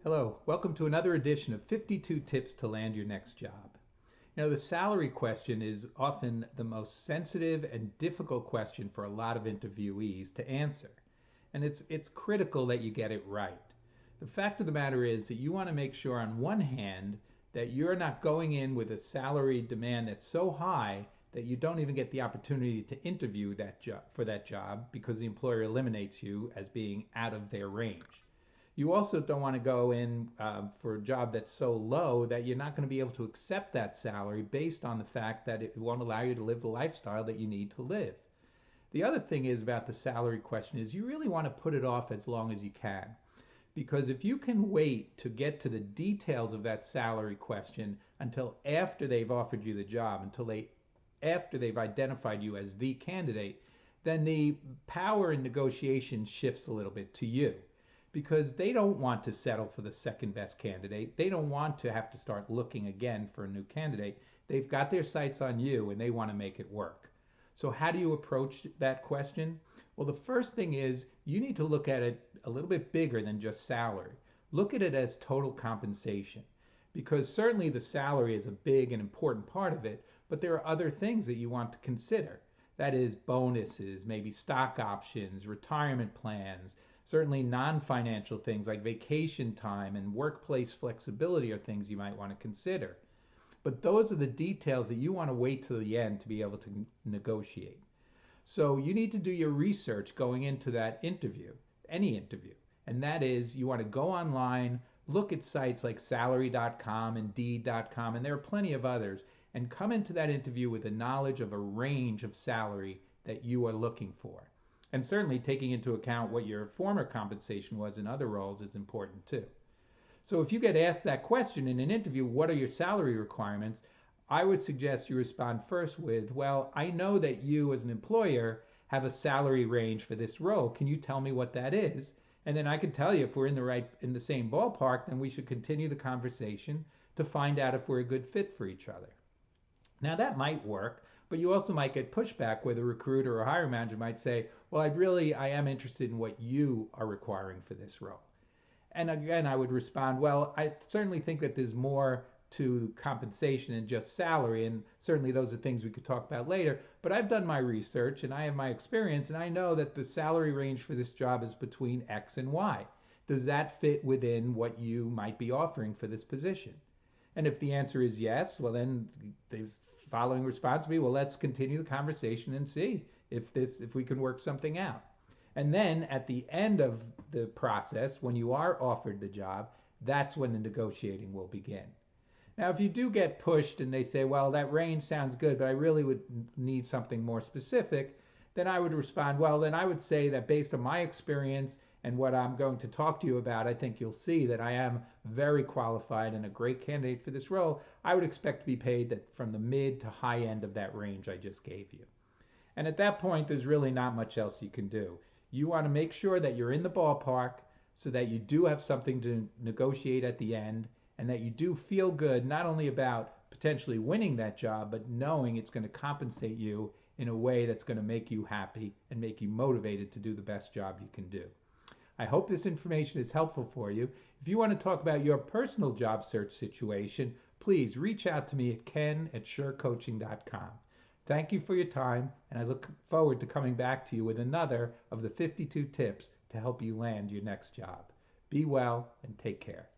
Hello, welcome to another edition of 52 Tips to Land Your Next Job. The salary question is often the most sensitive and difficult question for a lot of interviewees to answer. And it's critical that you get it right. The fact of the matter is that you want to make sure, on one hand, that you're not going in with a salary demand that's so high that you don't even get the opportunity to interview for that job because the employer eliminates you as being out of their range. You also don't want to go in for a job that's so low that you're not going to be able to accept that salary based on the fact that it won't allow you to live the lifestyle that you need to live. The other thing is about the salary question is you really want to put it off as long as you can. Because if you can wait to get to the details of that salary question until after they've offered you the job, after they've identified you as the candidate, then the power in negotiation shifts a little bit to you because they don't want to settle for the second best candidate. They don't want to have to start looking again for a new candidate. They've got their sights on you and they want to make it work. So how do you approach that question? Well, the first thing is you need to look at it a little bit bigger than just salary. Look at it as total compensation, because certainly the salary is a big and important part of it, but there are other things that you want to consider. That is bonuses, maybe stock options, retirement plans. Certainly non-financial things like vacation time and workplace flexibility are things you might want to consider. But those are the details that you want to wait till the end to be able to negotiate. So you need to do your research going into that interview, any interview. And that is you want to go online, look at sites like salary.com, indeed.com, and there are plenty of others, and come into that interview with a knowledge of a range of salary that you are looking for. And certainly taking into account what your former compensation was in other roles is important too. So if you get asked that question in an interview, what are your salary requirements? I would suggest you respond first with, well, I know that you as an employer have a salary range for this role. Can you tell me what that is? And then I can tell you if we're in the same ballpark, then we should continue the conversation to find out if we're a good fit for each other. Now that might work, but you also might get pushback where the recruiter or hiring manager might say, well, I am interested in what you are requiring for this role. And again, I would respond, well, I certainly think that there's more to compensation than just salary, and certainly those are things we could talk about later, but I've done my research and I have my experience, and I know that the salary range for this job is between X and Y. Does that fit within what you might be offering for this position? And if the answer is yes, well, then the following response would be, well, let's continue the conversation and see if we can work something out. And then at the end of the process, when you are offered the job, that's when the negotiating will begin. Now, if you do get pushed and they say, well, that range sounds good, but I really would need something more specific, then I would respond, well, then I would say that based on my experience and what I'm going to talk to you about, I think you'll see that I am very qualified and a great candidate for this role. I would expect to be paid from the mid to high end of that range I just gave you. And at that point, there's really not much else you can do. You want to make sure that you're in the ballpark so that you do have something to negotiate at the end and that you do feel good not only about potentially winning that job, but knowing it's going to compensate you in a way that's going to make you happy and make you motivated to do the best job you can do. I hope this information is helpful for you. If you want to talk about your personal job search situation, please reach out to me at ken@surecoaching.com. Thank you for your time, and I look forward to coming back to you with another of the 52 tips to help you land your next job. Be well and take care.